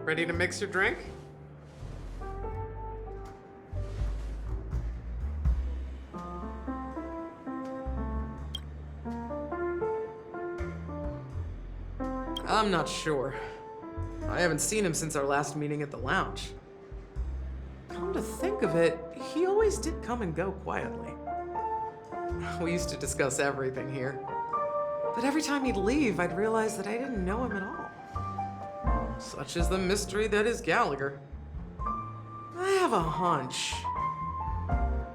Ready to mix your drink? I'm not sure. I haven't seen him since our last meeting at the lounge. Come to think of it, he always did come and go quietly. We used to discuss everything here. But every time he'd leave, I'd realize that I didn't know him at all. Such is the mystery that is Gallagher. I have a hunch.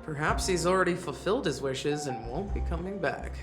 Perhaps he's already fulfilled his wishes and won't be coming back.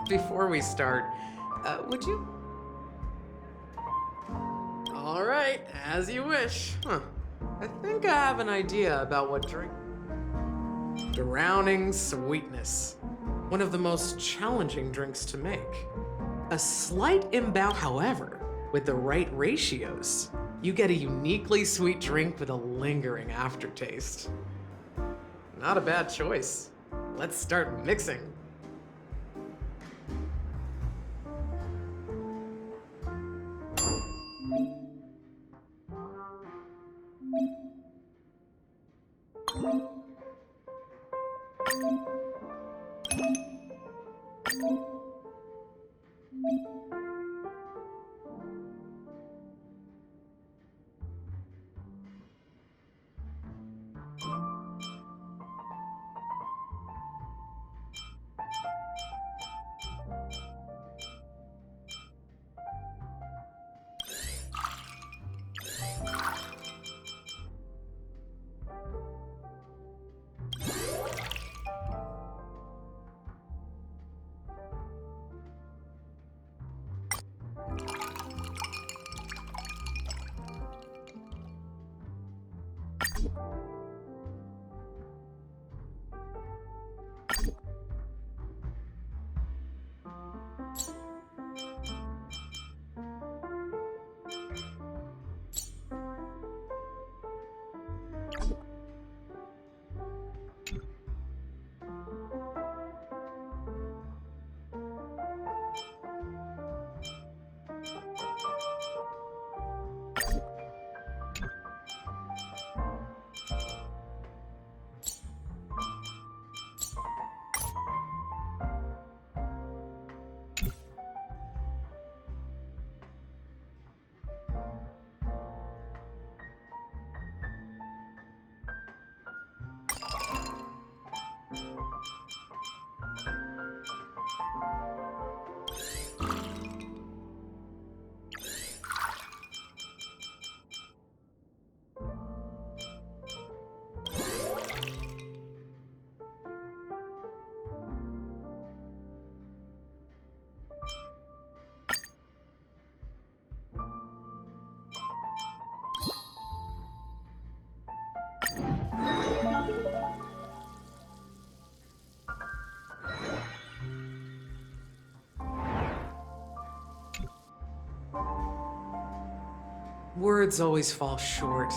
Before we start, would you? All right, as you wish. I think I have an idea about what drink. Drowning sweetness. One of the most challenging drinks to make. A slight imbalance, however, with the right ratios, you get a uniquely sweet drink with a lingering aftertaste. Not a bad choice. Let's start mixing. Words always fall short.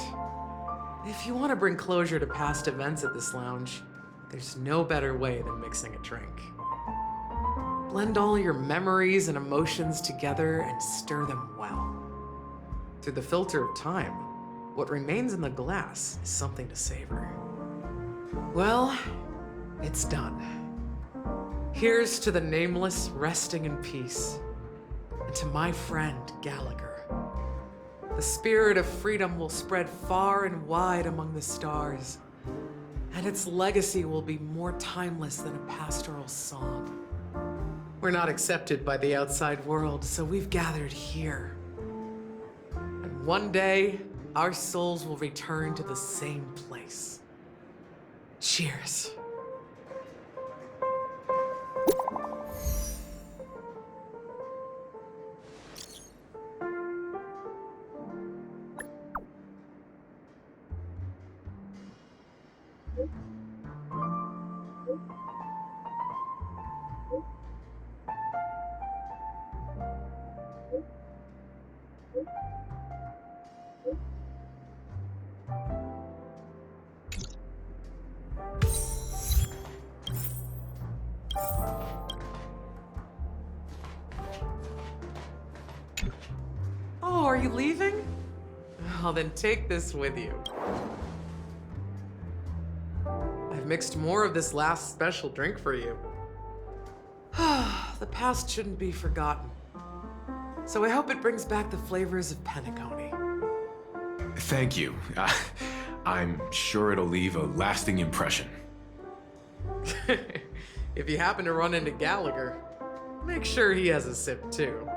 If you want to bring closure to past events at this lounge, there's no better way than mixing a drink. Blend all your memories and emotions together and stir them well. Through the filter of time, what remains in the glass is something to savor. Well, it's done. Here's to the nameless resting in peace, and to my friend Gallagher. The spirit of freedom will spread far and wide among the stars, and its legacy will be more timeless than a pastoral song. We're not accepted by the outside world, so we've gathered here. And one day, our souls will return to the same place. Cheers. Oh, are you leaving? Well, then take this with you. I've mixed more of this last special drink for you. The past shouldn't be forgotten. So I hope it brings back the flavors of Penacony. Thank you. I'm sure it'll leave a lasting impression. If you happen to run into Gallagher, make sure he has a sip too.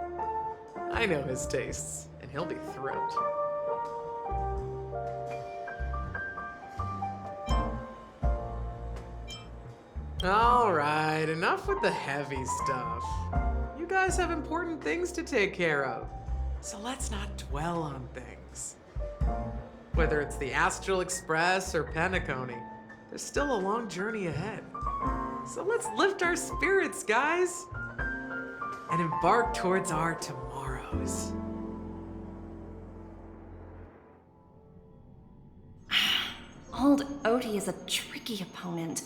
I know his tastes, and he'll be thrilled. All right, enough with the heavy stuff. You guys have important things to take care of, so let's not dwell on things. Whether it's the Astral Express or Penacony, there's still a long journey ahead. So let's lift our spirits, guys, and embark towards our tomorrows. Old Odie is a tricky opponent.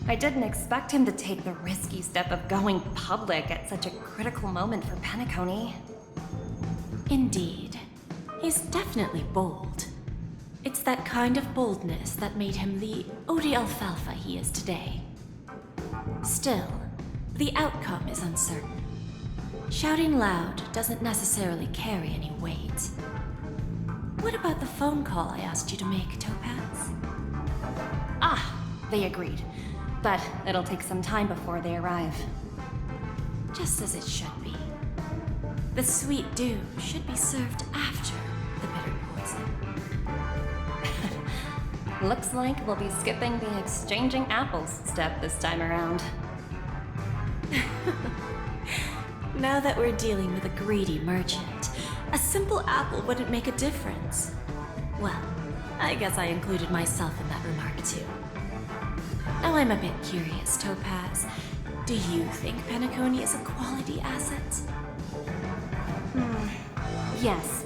I didn't expect him to take the risky step of going public at such a critical moment for Penacony. Indeed. He's definitely bold. It's that kind of boldness that made him the Odie Alfalfa he is today. Still, the outcome is uncertain. Shouting loud doesn't necessarily carry any weight. What about the phone call I asked you to make, Topaz? Ah, they agreed. But it'll take some time before they arrive. Just as it should be. The sweet dew should be served after the bitter poison. Looks like we'll be skipping the exchanging apples step this time around. Now that we're dealing with a greedy merchant, a simple apple wouldn't make a difference. Well, I guess I included myself in that remark too. Now I'm a bit curious, Topaz. Do you think Penacony is a quality asset? Yes.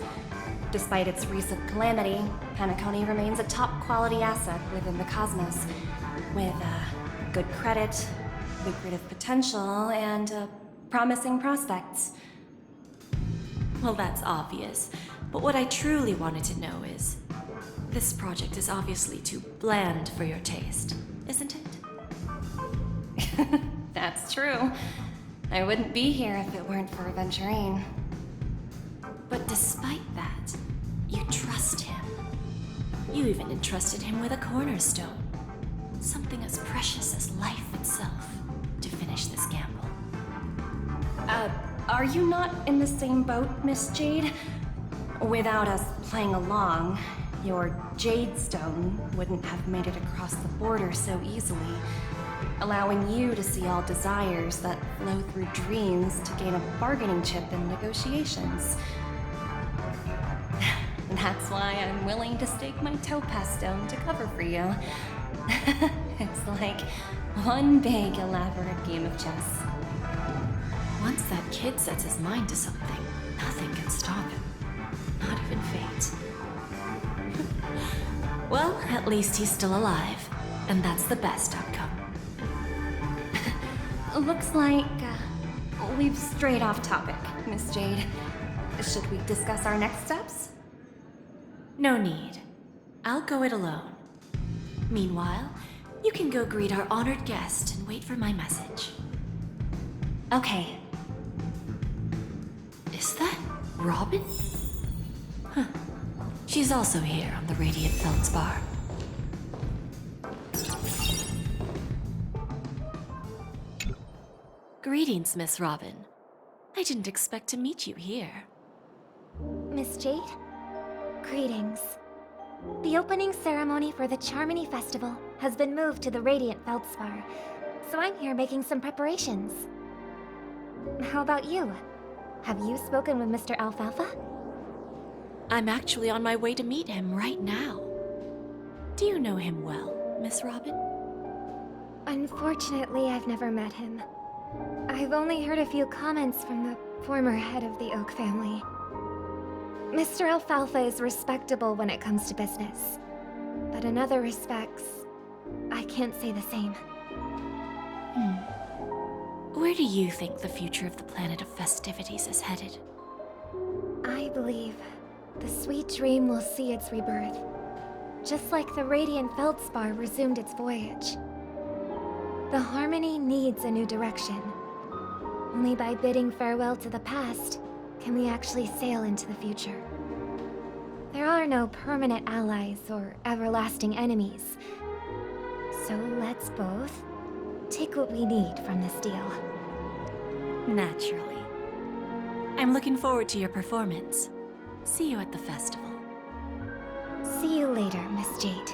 Despite its recent calamity, Penacony remains a top quality asset within the cosmos, with good credit, lucrative potential, and promising prospects. Well, that's obvious. But what I truly wanted to know is, this project is obviously too bland for your taste, isn't it? That's true. I wouldn't be here if it weren't for Aventurine. But despite that, you trust him. You even entrusted him with a cornerstone. Something as precious as life itself, to finish this gamble. Are you not in the same boat, Miss Jade? Without us playing along, your Jade Stone wouldn't have made it across the border so easily, allowing you to see all desires that flow through dreams to gain a bargaining chip in negotiations. That's why I'm willing to stake my Topaz Stone to cover for you. It's like one big, elaborate game of chess. Once that kid sets his mind to something, nothing can stop him. Not even fate. Well, at least he's still alive, and that's the best outcome. Looks like we've strayed off topic, Miss Jade. Should we discuss our next steps? No need. I'll go it alone. Meanwhile, you can go greet our honored guest and wait for my message. Okay. Is that Robin? She's also here on the Radiant Feldspar. Greetings, Miss Robin. I didn't expect to meet you here. Miss Jade? Greetings. The opening ceremony for the Charmony Festival has been moved to the Radiant Feldspar, so I'm here making some preparations. How about you? Have you spoken with Mr. Alfalfa? I'm actually on my way to meet him right now. Do you know him well, Miss Robin? Unfortunately, I've never met him. I've only heard a few comments from the former head of the Oak family. Mr. Alfalfa is respectable when it comes to business, but in other respects, I can't say the same. Where do you think the future of the planet of festivities is headed? I believe the sweet dream will see its rebirth, just like the Radiant Feldspar resumed its voyage. The Harmony needs a new direction. Only by bidding farewell to the past can we actually sail into the future. There are no permanent allies or everlasting enemies. So let's both take what we need from this deal. Naturally. I'm looking forward to your performance. See you at the festival. See you later, Miss Jade.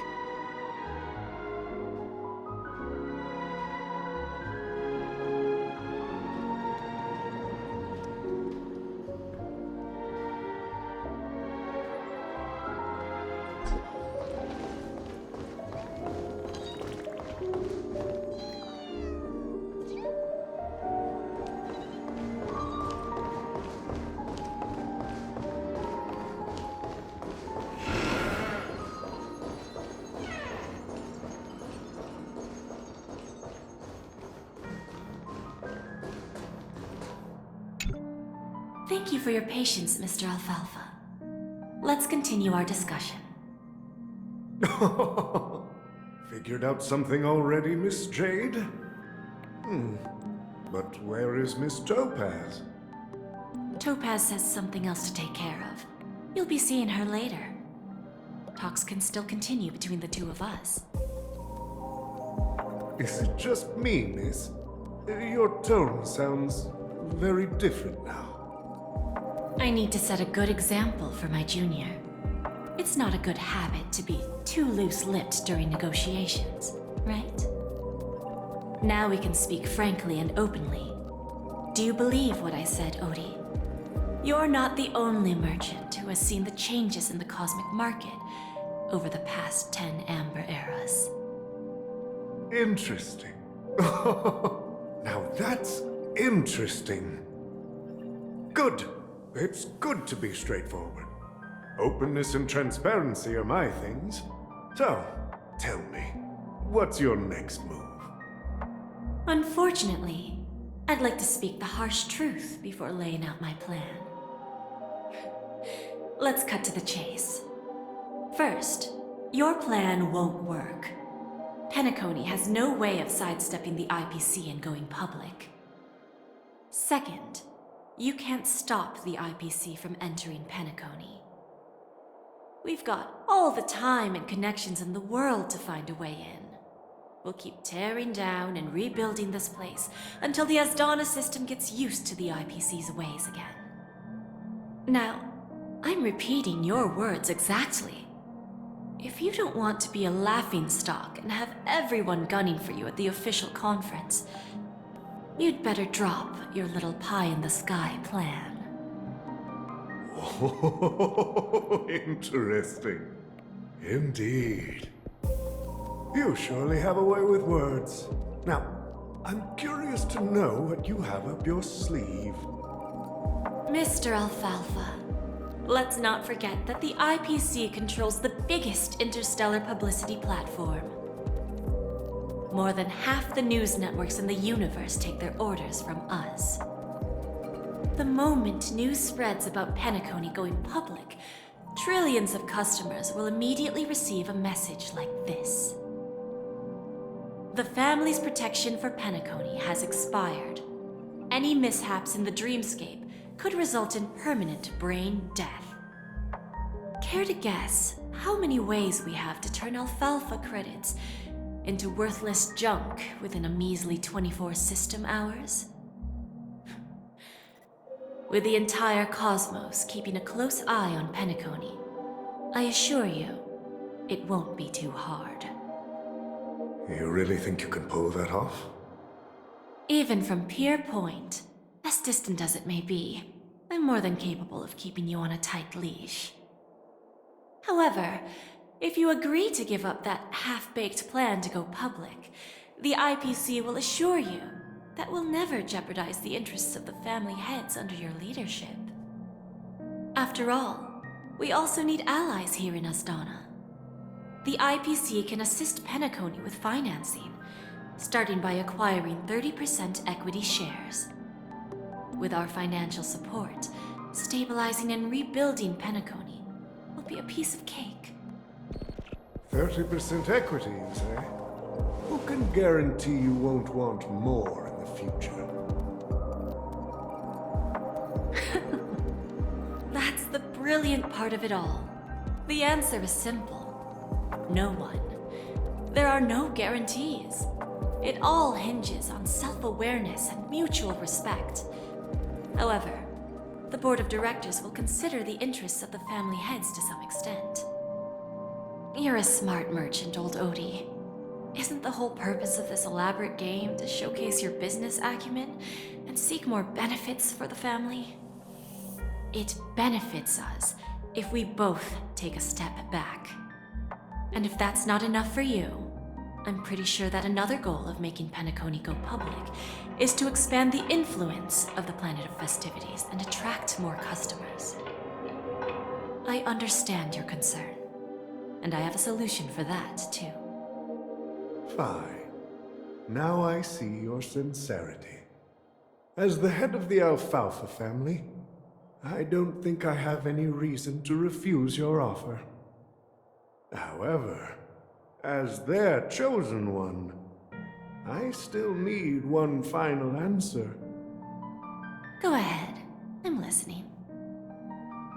Thank you for your patience, Mr. Alfalfa. Let's continue our discussion. Figured out something already, Miss Jade? But where is Miss Topaz? Topaz has something else to take care of. You'll be seeing her later. Talks can still continue between the two of us. Is it just me, miss? Your tone sounds very different now. I need to set a good example for my junior. It's not a good habit to be too loose-lipped during negotiations, right? Now we can speak frankly and openly. Do you believe what I said, Odie? You're not the only merchant who has seen the changes in the cosmic market over the past 10 Amber Eras. Interesting. Now that's interesting. Good. It's good to be straightforward. Openness and transparency are my things. So, tell me, what's your next move? Unfortunately, I'd like to speak the harsh truth before laying out my plan. Let's cut to the chase. First, your plan won't work. Penacony has no way of sidestepping the IPC and going public. Second, you can't stop the IPC from entering Penacony. We've got all the time and connections in the world to find a way in. We'll keep tearing down and rebuilding this place until the Asdana system gets used to the IPC's ways again. Now, I'm repeating your words exactly. If you don't want to be a laughingstock and have everyone gunning for you at the official conference, you'd better drop your little pie-in-the-sky plan. Oh, interesting. Indeed. You surely have a way with words. Now, I'm curious to know what you have up your sleeve. Mr. Alfalfa, let's not forget that the IPC controls the biggest interstellar publicity platform. More than half the news networks in the universe take their orders from us. The moment news spreads about Penacony going public, trillions of customers will immediately receive a message like this. The family's protection for Penacony has expired. Any mishaps in the dreamscape could result in permanent brain death. care to guess how many ways we have to turn alfalfa credits into worthless junk within a measly 24 system hours? With the entire cosmos keeping a close eye on Penacony, I assure you, it won't be too hard. You really think you can pull that off? Even from Pier Point, as distant as it may be, I'm more than capable of keeping you on a tight leash. However, if you agree to give up that half-baked plan to go public, the IPC will assure you that we'll never jeopardize the interests of the family heads under your leadership. After all, we also need allies here in Asdana. The IPC can assist Penacony with financing, starting by acquiring 30% equity shares. With our financial support, stabilizing and rebuilding Penacony will be a piece of cake. 30% equity, you say? Who can guarantee you won't want more in the future? That's the brilliant part of it all. The answer is simple. No one. There are no guarantees. It all hinges on self-awareness and mutual respect. However, the board of directors will consider the interests of the family heads to some extent. You're a smart merchant, old Odie. Isn't the whole purpose of this elaborate game to showcase your business acumen and seek more benefits for the family? It benefits us if we both take a step back. And if that's not enough for you, I'm pretty sure that another goal of making Penacony go public is to expand the influence of the Planet of Festivities and attract more customers. I understand your concern, and I have a solution for that, too. Fine. Now I see your sincerity. As the head of the Alfalfa family, I don't think I have any reason to refuse your offer. However, as their chosen one, I still need one final answer. Go ahead. I'm listening.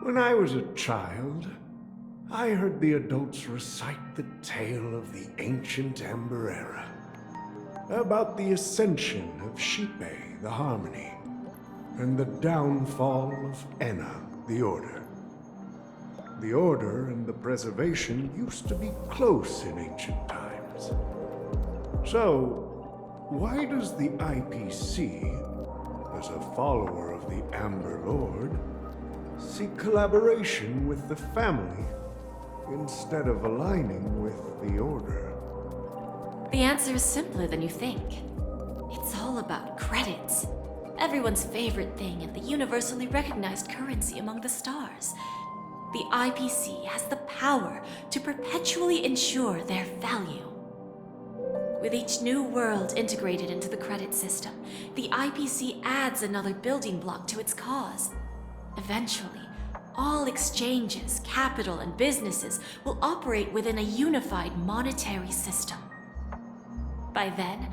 When I was a child, I heard the adults recite the tale of the ancient Ember Era, about the ascension of Shipe, the Harmony, and the downfall of Enna, the Order. The Order and the Preservation used to be close in ancient times. So, why does the IPC, as a follower of the Amber Lord, seek collaboration with the family instead of aligning with the Order? The answer is simpler than you think. It's all about credits. Everyone's favorite thing and the universally recognized currency among the stars. The IPC has the power to perpetually ensure their value. With each new world integrated into the credit system, the IPC adds another building block to its cause. Eventually, all exchanges, capital, and businesses will operate within a unified monetary system. By then,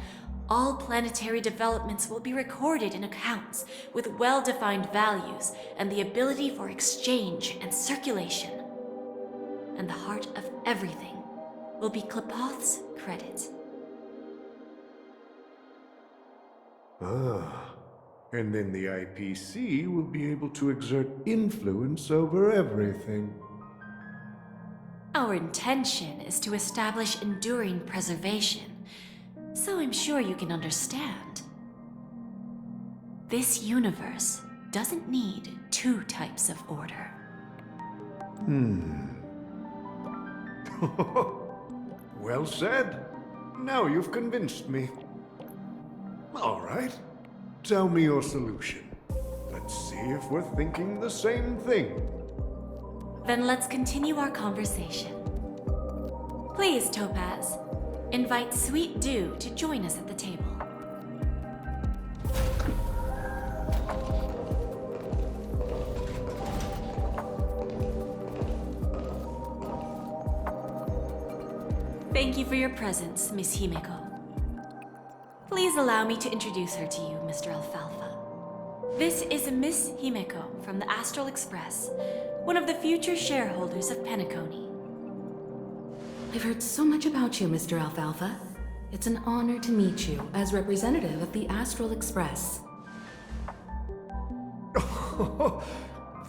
all planetary developments will be recorded in accounts with well-defined values and the ability for exchange and circulation. And the heart of everything will be Klepoth's credit. Ah, and then the IPC will be able to exert influence over everything. Our intention is to establish enduring preservation, so I'm sure you can understand. This universe doesn't need two types of order. Well said. Now you've convinced me. All right. Tell me your solution. Let's see if we're thinking the same thing. Then let's continue our conversation. Please, Topaz, invite Sweet Dew to join us at the table. Thank you for your presence, Miss Himeko. Please allow me to introduce her to you, Mr. Alfalfa. This is Miss Himeko from the Astral Express, one of the future shareholders of Penacony. I've heard so much about you, Mr. Alfalfa. It's an honor to meet you as representative of the Astral Express.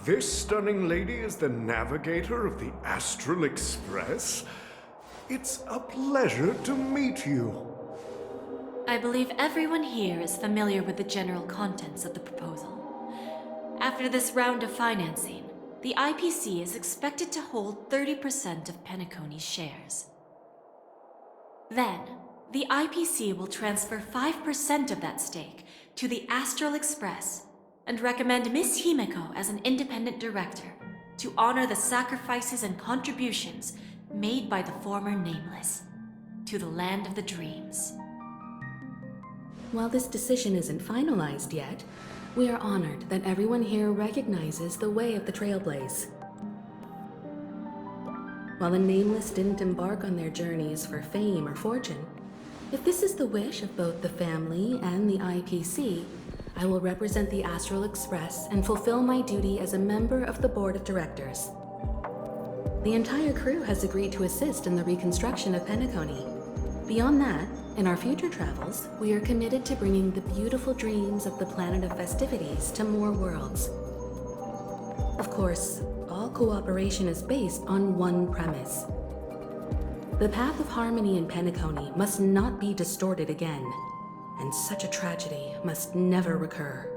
This stunning lady is the navigator of the Astral Express? It's a pleasure to meet you. I believe everyone here is familiar with the general contents of the proposal. After this round of financing, the IPC is expected to hold 30% of Penacony's shares. Then, the IPC will transfer 5% of that stake to the Astral Express and recommend Miss Himeko as an independent director to honor the sacrifices and contributions made by the former Nameless to the land of the dreams. While this decision isn't finalized yet, we are honored that everyone here recognizes the way of the Trailblaze. While the Nameless didn't embark on their journeys for fame or fortune, if this is the wish of both the family and the IPC, I will represent the Astral Express and fulfill my duty as a member of the board of directors. The entire crew has agreed to assist in the reconstruction of Penacony. Beyond that, in our future travels, we are committed to bringing the beautiful dreams of the planet of festivities to more worlds. Of course, all cooperation is based on one premise. The path of harmony in Penacony must not be distorted again, and such a tragedy must never recur.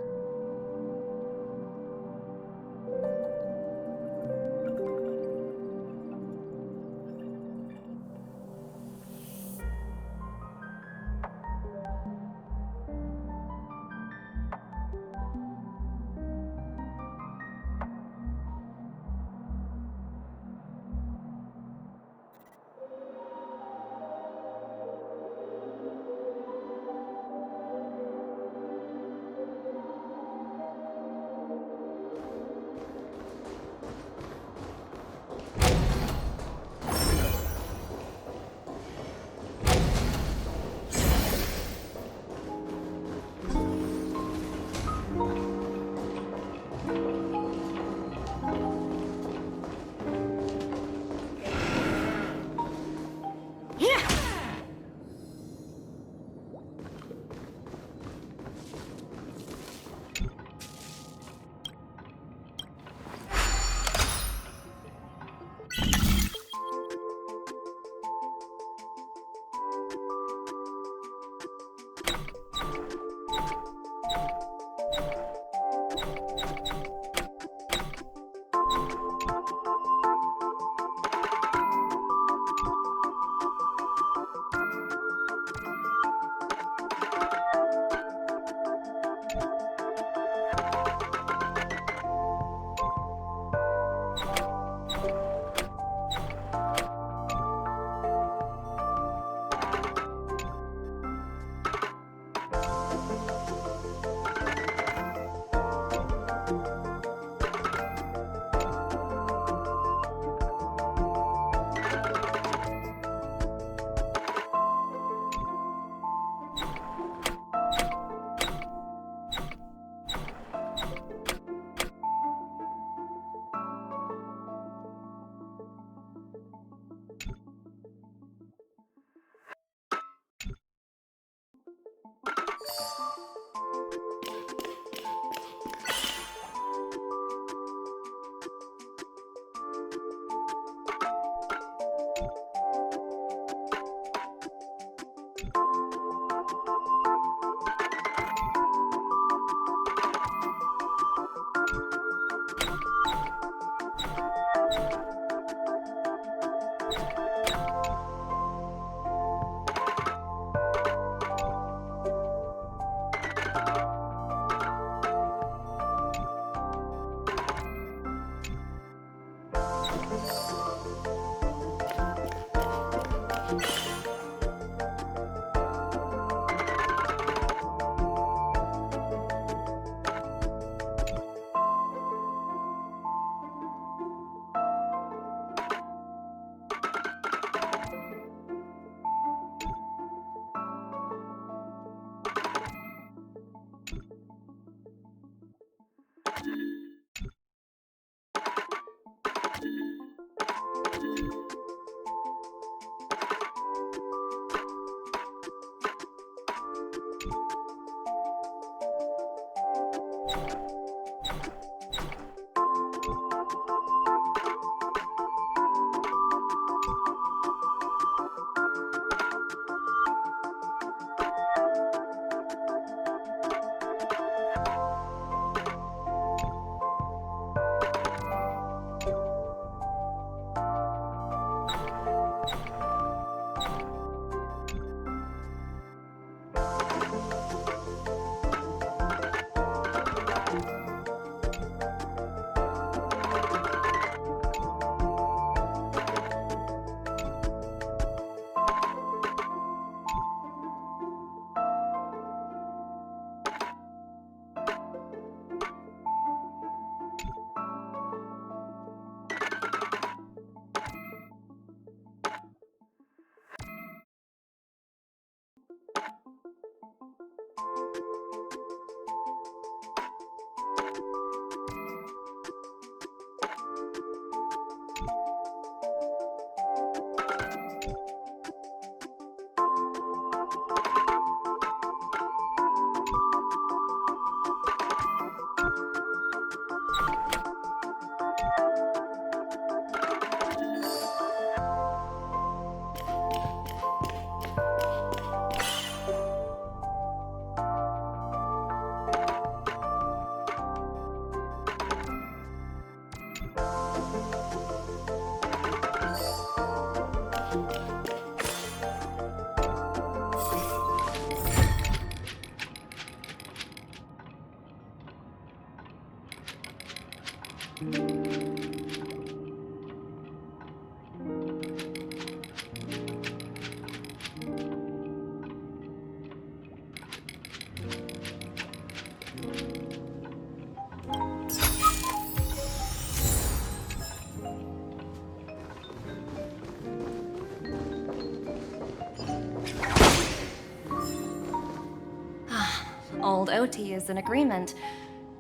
Old OT is in agreement,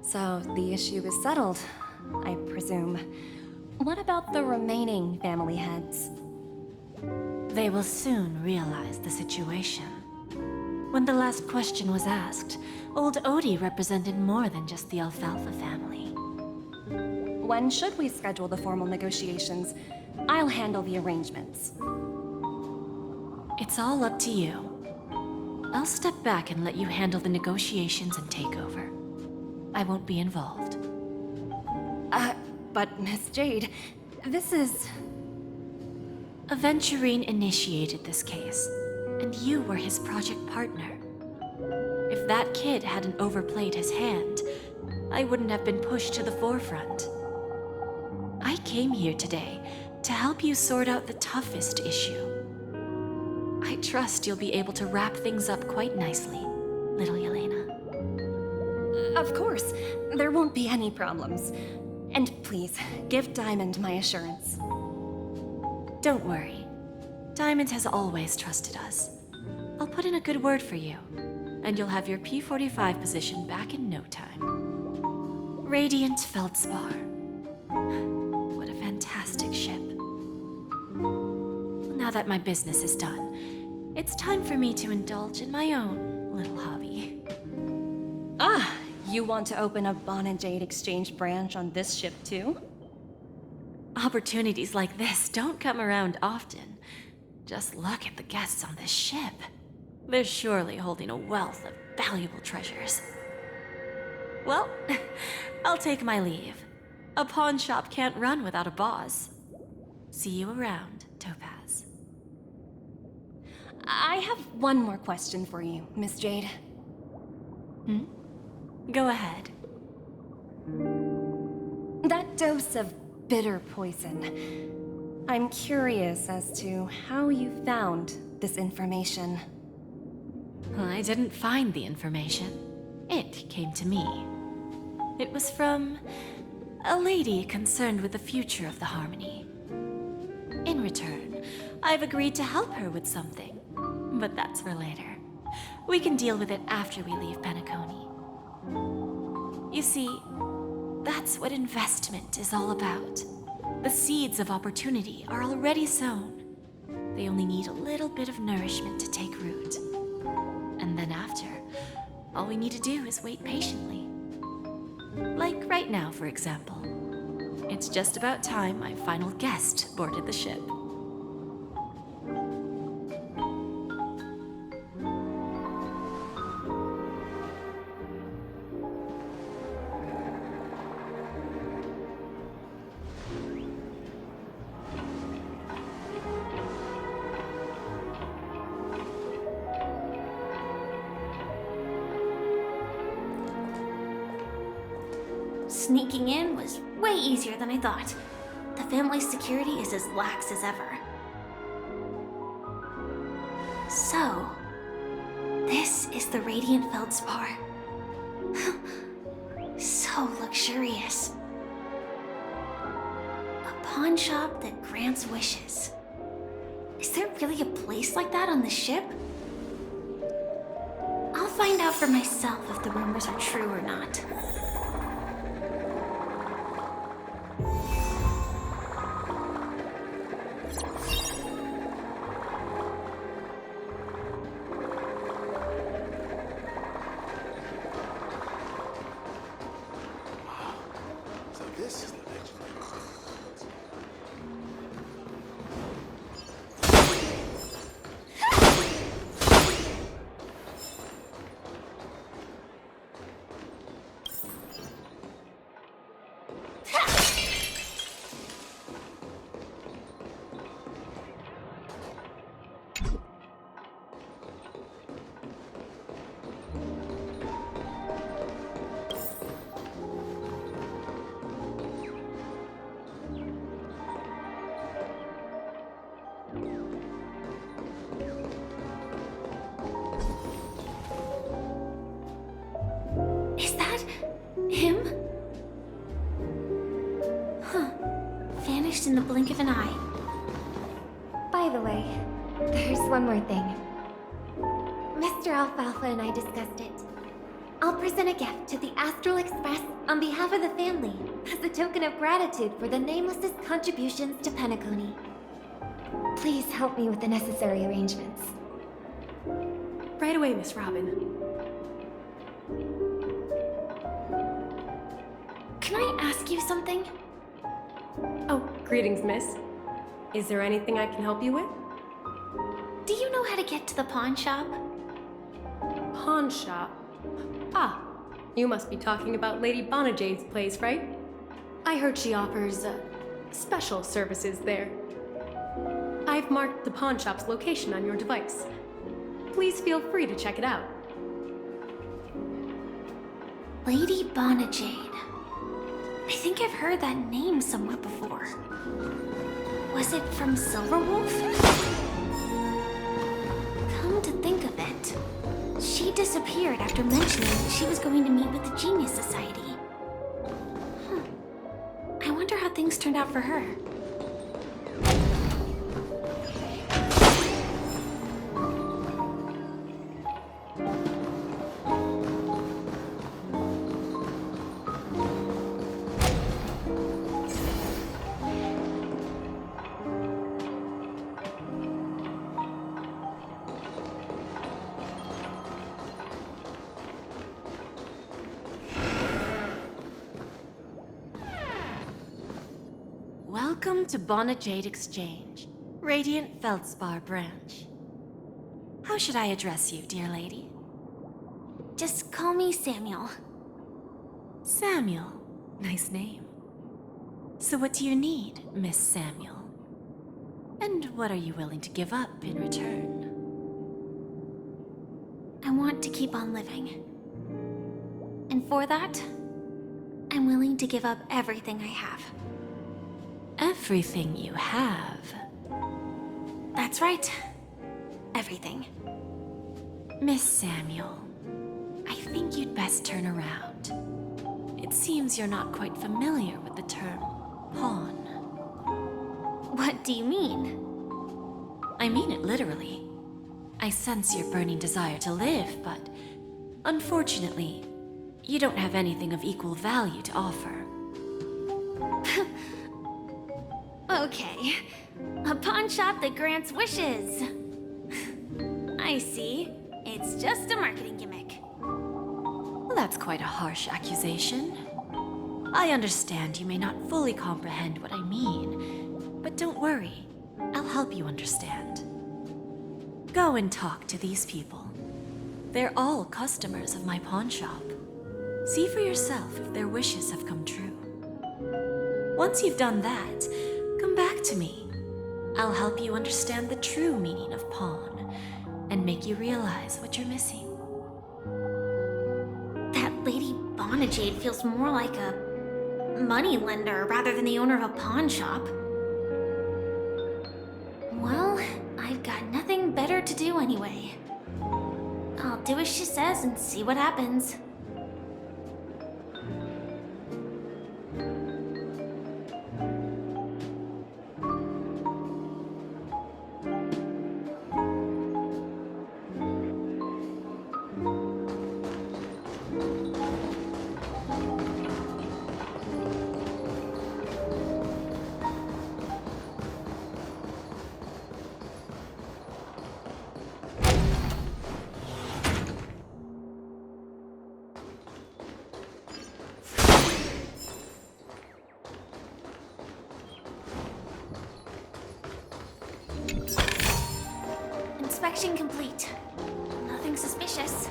so the issue is settled, I presume. What about the remaining family heads? They will soon realize the situation. When the last question was asked, old Odie represented more than just the Alfalfa family. When should we schedule the formal negotiations? I'll handle the arrangements. It's all up to you. I'll step back and let you handle the negotiations and takeover. I won't be involved. But Miss Jade, this is... Aventurine initiated this case, and you were his project partner. If that kid hadn't overplayed his hand, I wouldn't have been pushed to the forefront. I came here today to help you sort out the toughest issue. I trust you'll be able to wrap things up quite nicely, little Yelena. Of course, there won't be any problems. And please, give Diamond my assurance. Don't worry. Diamond has always trusted us. I'll put in a good word for you, and you'll have your P-45 position back in no time. Radiant Feldspar. What a fantastic ship. Now that my business is done, it's time for me to indulge in my own little hobby. Ah, you want to open a Bon and Jade exchange branch on this ship too? Opportunities like this don't come around often. Just look at the guests on this ship. They're surely holding a wealth of valuable treasures. Well, I'll take my leave. A pawn shop can't run without a boss. See you around, Topaz. I have one more question for you, Miss Jade. Go ahead. That dose of bitter poison. I'm curious as to how you found this information. I didn't find the information. It came to me. It was from a lady concerned with the future of the Harmony. In return, I've agreed to help her with something. But that's for later. We can deal with it after we leave Penacony. You see, that's what investment is all about. The seeds of opportunity are already sown. They only need a little bit of nourishment to take root. And then after, all we need to do is wait patiently. Like right now, for example. It's just about time my final guest boarded the ship. Sneaking in was way easier than I thought. The family's security is as lax as ever. So, this is the Radiant Feldspar. So luxurious. A pawn shop that grants wishes. Is there really a place like that on the ship? I'll find out for myself if the rumors are true or not. in the blink of an eye. By the way, there's one more thing. Mr. Alfalfa and I discussed it. I'll present a gift to the Astral Express on behalf of the family as a token of gratitude for the Nameless's contributions to Penacony. Please help me with the necessary arrangements. Right away, Miss Robin. Can I ask you something? Oh, greetings, miss. Is there anything I can help you with? Do you know how to get to the pawn shop? Pawn shop? Ah, you must be talking about Lady Bonajade's place, right? I heard she offers, special services there. I've marked the pawn shop's location on your device. Please feel free to check it out. Lady Bonajade. I think I've heard that name somewhere before. Was it from Silverwolf? Come to think of it, she disappeared after mentioning that she was going to meet with the Genius Society. I wonder how things turned out for her. Welcome to Bonajade Exchange, Radiant Feldspar branch. How should I address you, dear lady? Just call me Samuel. Samuel. Nice name. So what do you need, Miss Samuel? And what are you willing to give up in return? I want to keep on living. And for that, I'm willing to give up everything I have. Everything you have. That's right. Everything. Miss Samuel, I think you'd best turn around. It seems you're not quite familiar with the term pawn. What do you mean? I mean it literally. I sense your burning desire to live, but unfortunately, you don't have anything of equal value to offer. Okay. A pawn shop that grants wishes. I see. It's just a marketing gimmick. Well, that's quite a harsh accusation. I understand you may not fully comprehend what I mean, but don't worry. I'll help you understand. Go and talk to these people. They're all customers of my pawn shop. See for yourself if their wishes have come true. Once you've done that, come back to me. I'll help you understand the true meaning of pawn and make you realize what you're missing. That Lady Bonajade feels more like a money lender rather than the owner of a pawn shop. Well, I've got nothing better to do anyway. I'll do as she says and see what happens. Inspection complete. Nothing suspicious.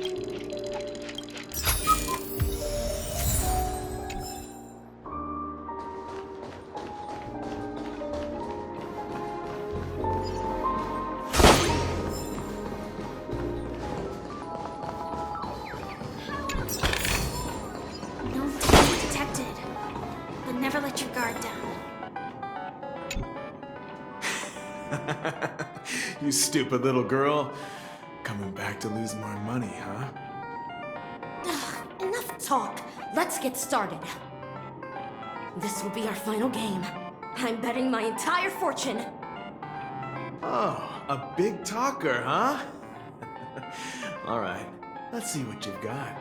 No danger detected. But never let your guard down. You stupid little girl. Coming back to lose more money, huh? Ugh, enough talk. Let's get started. This will be our final game. I'm betting my entire fortune. Oh, a big talker, huh? All right, let's see what you've got.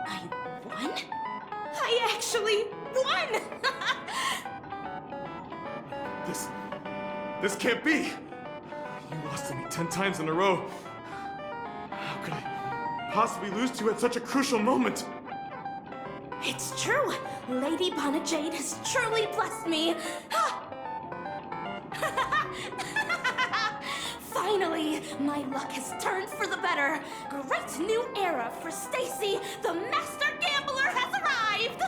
I won? I actually won! This can't be! You lost to me 10 times in a row. How could I possibly lose to you at such a crucial moment? It's true! Lady Bonajade has truly blessed me! Finally, my luck has turned for the better. Great new era for Stacy. The master gambler has arrived!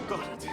Got it.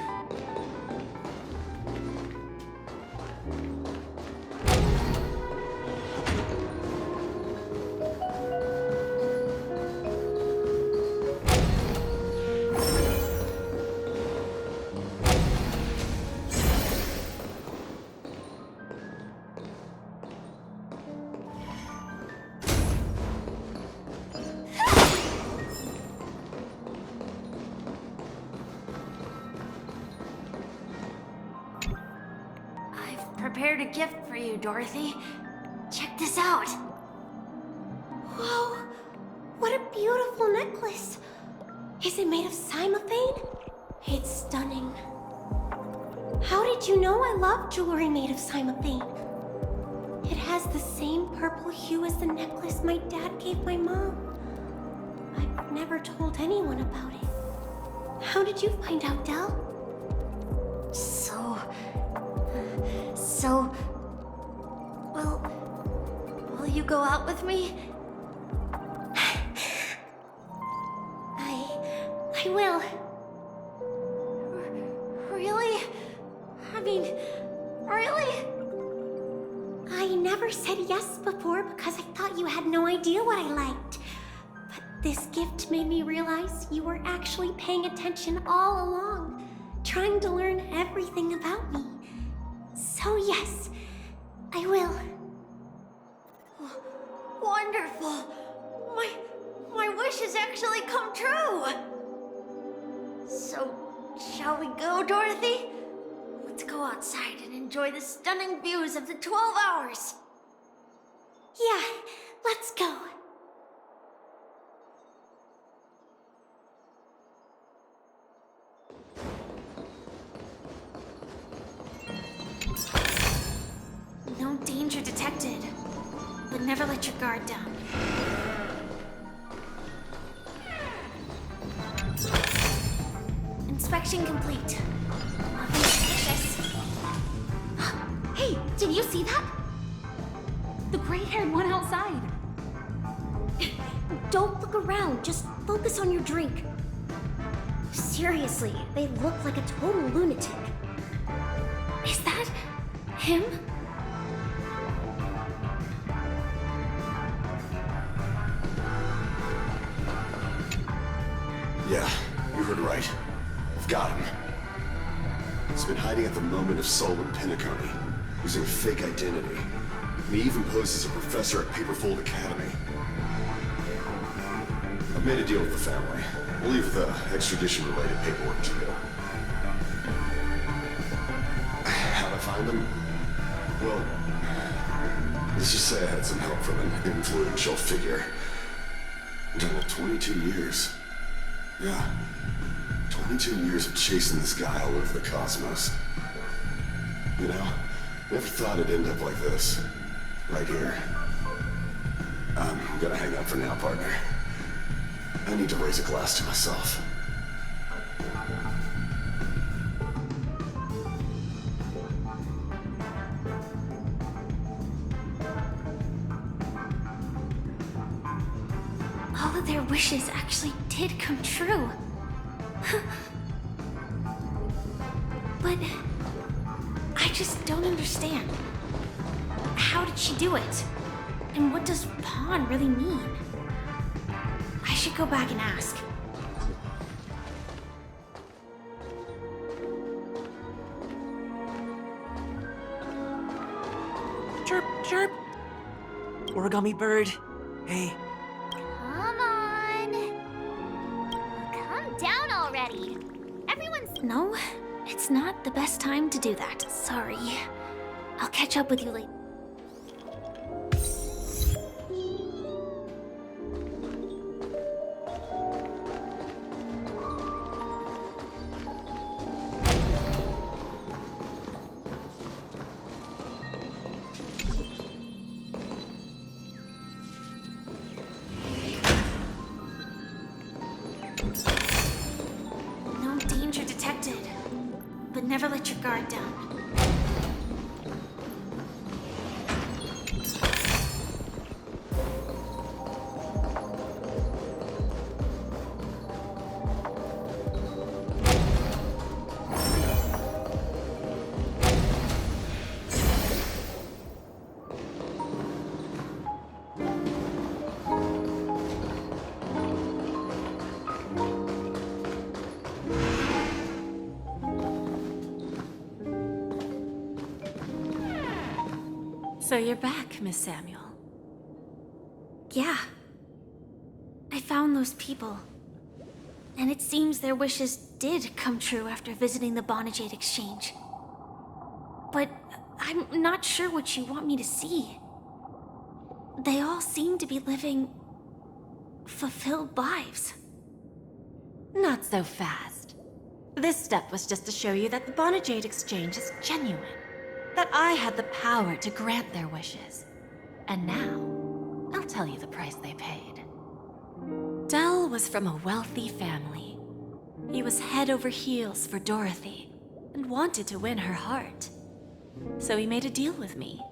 Prepared a gift for you, Dorothy. Check this out. Whoa! What a beautiful necklace! Is it made of cymophane? It's stunning. How did you know I love jewelry made of cymophane? It has the same purple hue as the necklace my dad gave my mom. I've never told anyone about it. How did you find out, Del? Will you go out with me? I will. Really? I mean, really? I never said yes before because I thought you had no idea what I liked. But this gift made me realize you were actually paying attention all along, trying to learn everything about me. So yes, I will. Wonderful! My wish has actually come true! So, shall we go, Dorothy? Let's go outside and enjoy the stunning views of the 12 hours! Yeah, let's go. No danger detected. but never let your guard down. Inspection complete. Nothing suspicious. Hey, did you see that? The gray-haired one outside. Don't look around, just focus on your drink. Seriously, they look like a total lunatic. Is that him? Yeah, you heard right. I've got him. He's been hiding at the Moment of Soul in Pinnaconey, using a fake identity. And he even poses as a professor at Paperfold Academy. I've made a deal with the family. We'll leave the extradition-related paperwork to you. How'd I find him? Well, let's just say I had some help from an influential figure. Total 22 years. Yeah. 22 years of chasing this guy all over the cosmos. You know, never thought it'd end up like this. Right here. I'm gonna hang up for now, partner. I need to raise a glass to myself. All of their wishes actually did come true. But I just don't understand. How did she do it? And what does pawn really mean? I should go back and ask. Chirp, chirp. Origami bird. Hey. Come on. Calm down already. Everyone's... No, it's not the best time to do that. Sorry. I'll catch up with you later. No danger detected, but never let your guard down. So you're back, Miss Samuel. Yeah. I found those people. And it seems their wishes did come true after visiting the Bonajade Exchange. But I'm not sure what you want me to see. They all seem to be living fulfilled lives. Not so fast. This step was just to show you that the Bonajade Exchange is genuine. That I had the power to grant their wishes. And now, I'll tell you the price they paid. Dell was from a wealthy family. He was head over heels for Dorothy, and wanted to win her heart. So he made a deal with me.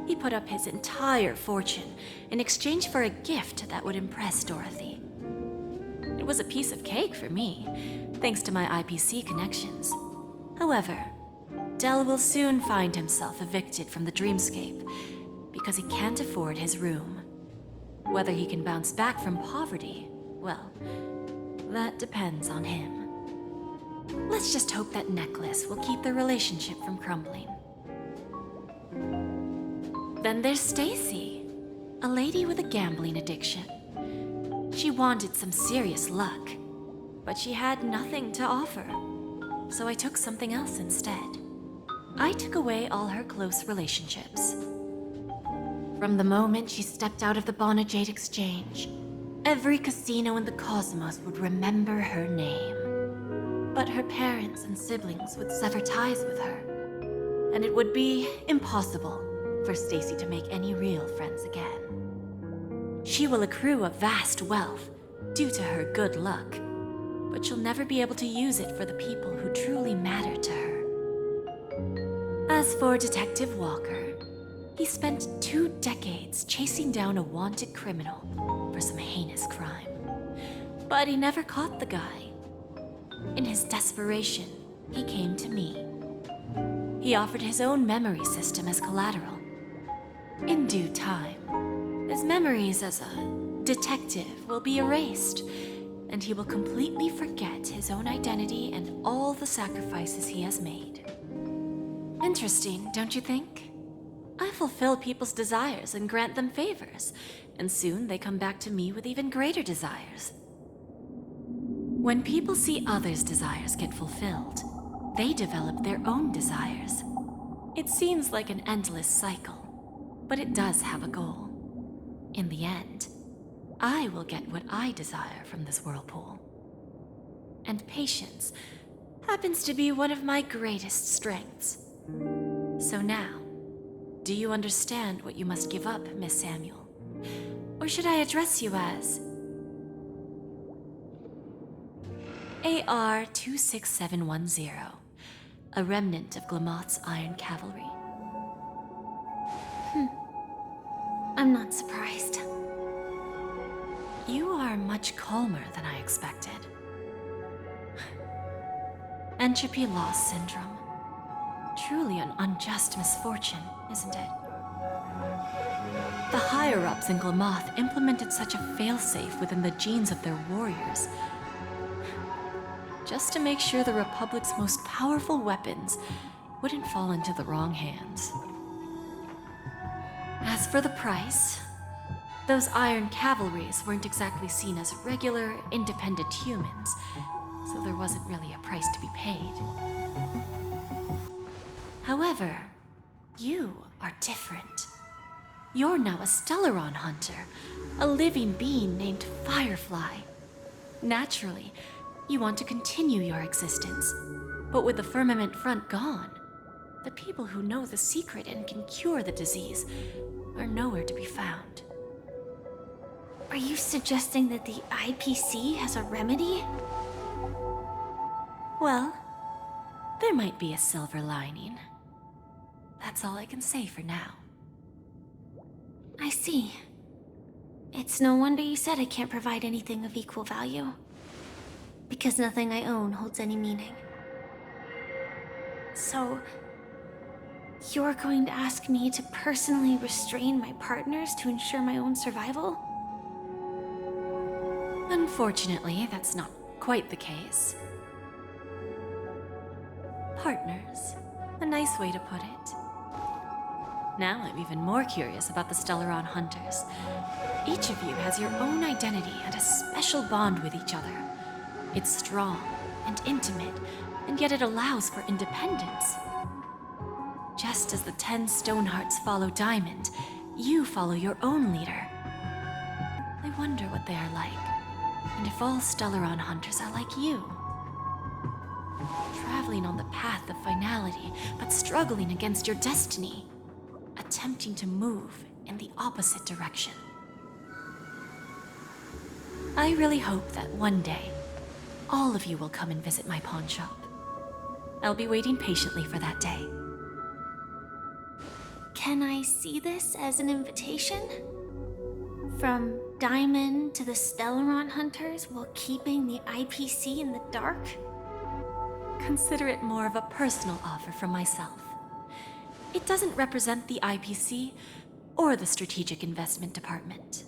He put up his entire fortune in exchange for a gift that would impress Dorothy. It was a piece of cake for me, thanks to my IPC connections. However, Dell will soon find himself evicted from the dreamscape because he can't afford his room. Whether he can bounce back from poverty, well, that depends on him. Let's just hope that necklace will keep their relationship from crumbling. Then there's Stacy, a lady with a gambling addiction. She wanted some serious luck, but she had nothing to offer, so I took something else instead. I took away all her close relationships. From the moment she stepped out of the Bonajade Exchange, every casino in the cosmos would remember her name. But her parents and siblings would sever ties with her, and it would be impossible for Stacy to make any real friends again. She will accrue a vast wealth due to her good luck, but she'll never be able to use it for the people who truly matter to her. As for Detective Walker, he spent 2 decades chasing down a wanted criminal for some heinous crime. But he never caught the guy. In his desperation, he came to me. He offered his own memory system as collateral. In due time, his memories as a detective will be erased, and he will completely forget his own identity and all the sacrifices he has made. Interesting, don't you think? I fulfill people's desires and grant them favors, and soon they come back to me with even greater desires. When people see others' desires get fulfilled, they develop their own desires. It seems like an endless cycle, but it does have a goal. In the end, I will get what I desire from this whirlpool. And patience happens to be one of my greatest strengths. So now, do you understand what you must give up, Miss Samuel? Or should I address you as AR-26710, a remnant of Glamoth's Iron Cavalry? I'm not surprised. You are much calmer than I expected. Entropy loss syndrome. Truly an unjust misfortune, isn't it? The higher-ups in Glamoth implemented such a failsafe within the genes of their warriors, just to make sure the Republic's most powerful weapons wouldn't fall into the wrong hands. As for the price, those Iron Cavalries weren't exactly seen as regular, independent humans, so there wasn't really a price to be paid. However, you are different. You're now a Stellaron hunter, a living being named Firefly. Naturally, you want to continue your existence, but with the firmament front gone, the people who know the secret and can cure the disease are nowhere to be found. Are you suggesting that the IPC has a remedy? Well, there might be a silver lining. That's all I can say for now. I see. It's no wonder you said I can't provide anything of equal value. Because nothing I own holds any meaning. So, you're going to ask me to personally restrain my partners to ensure my own survival? Unfortunately, that's not quite the case. Partners. A nice way to put it. Now I'm even more curious about the Stellaron Hunters. Each of you has your own identity and a special bond with each other. It's strong and intimate, and yet it allows for independence. Just as the 10 Stonehearts follow Diamond, you follow your own leader. I wonder what they are like, and if all Stellaron Hunters are like you. Traveling on the path of finality, but struggling against your destiny. Attempting to move in the opposite direction. I really hope that one day, all of you will come and visit my pawn shop. I'll be waiting patiently for that day. Can I see this as an invitation? From Diamond to the Stellaron Hunters while keeping the IPC in the dark? Consider it more of a personal offer from myself. It doesn't represent the IPC or the Strategic Investment Department.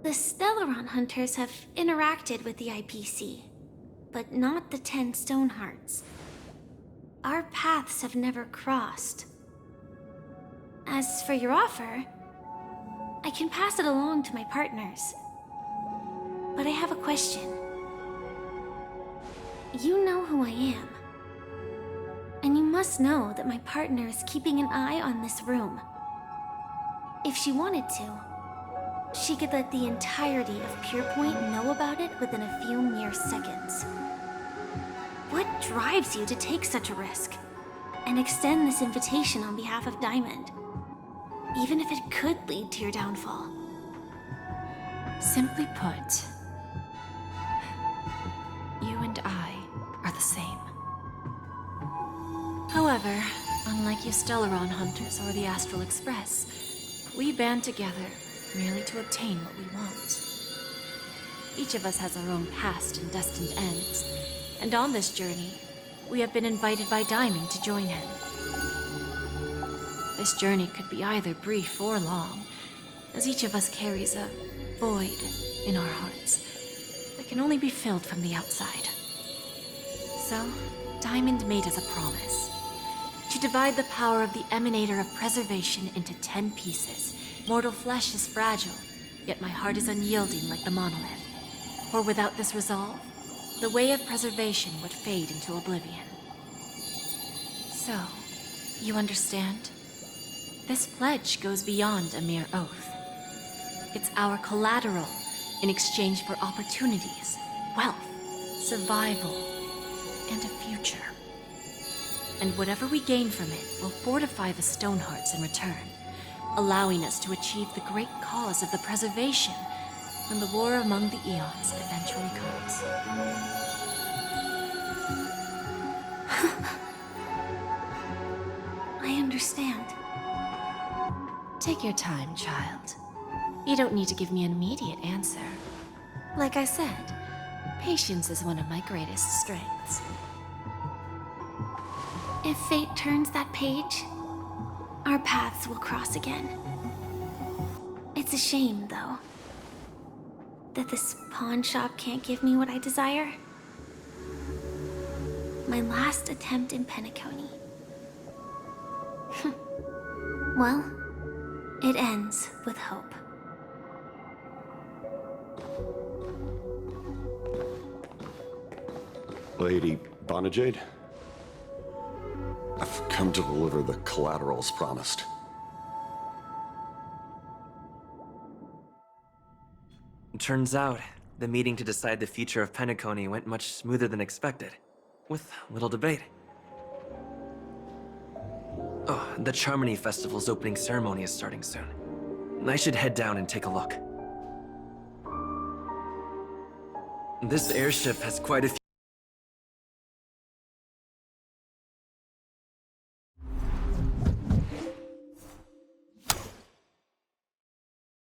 The Stellaron Hunters have interacted with the IPC, but not the 10 Stonehearts. Our paths have never crossed. As for your offer, I can pass it along to my partners. But I have a question. You know who I am. And you must know that my partner is keeping an eye on this room. If she wanted to, she could let the entirety of Purepoint know about it within a few mere seconds. What drives you to take such a risk? and extend this invitation on behalf of Diamond, even if it could lead to your downfall. Simply put, you and I are the same. However, unlike you Stellaron hunters or the Astral Express, we band together merely to obtain what we want. Each of us has our own past and destined ends, and on this journey, we have been invited by Diamond to join him. This journey could be either brief or long, as each of us carries a void in our hearts that can only be filled from the outside. So, Diamond made us a promise to divide the power of the Emanator of Preservation into 10 pieces. Mortal flesh is fragile, yet my heart is unyielding like the monolith. For without this resolve, the way of preservation would fade into oblivion. So, you understand? This pledge goes beyond a mere oath. It's our collateral in exchange for opportunities, wealth, survival, and a future. And whatever we gain from it will fortify the Stonehearts in return, allowing us to achieve the great cause of the preservation when the war among the eons eventually comes. I understand. Take your time, child. You don't need to give me an immediate answer. Like I said, patience is one of my greatest strengths. If fate turns that page, our paths will cross again. It's a shame, though, that this pawn shop can't give me what I desire. My last attempt in Penacony. Well, it ends with hope. Lady Bonajade? I've come to deliver the collaterals promised. Turns out, the meeting to decide the future of Penacony went much smoother than expected, with little debate. Oh, the Charmony Festival's opening ceremony is starting soon. I should head down and take a look. This airship has quite a few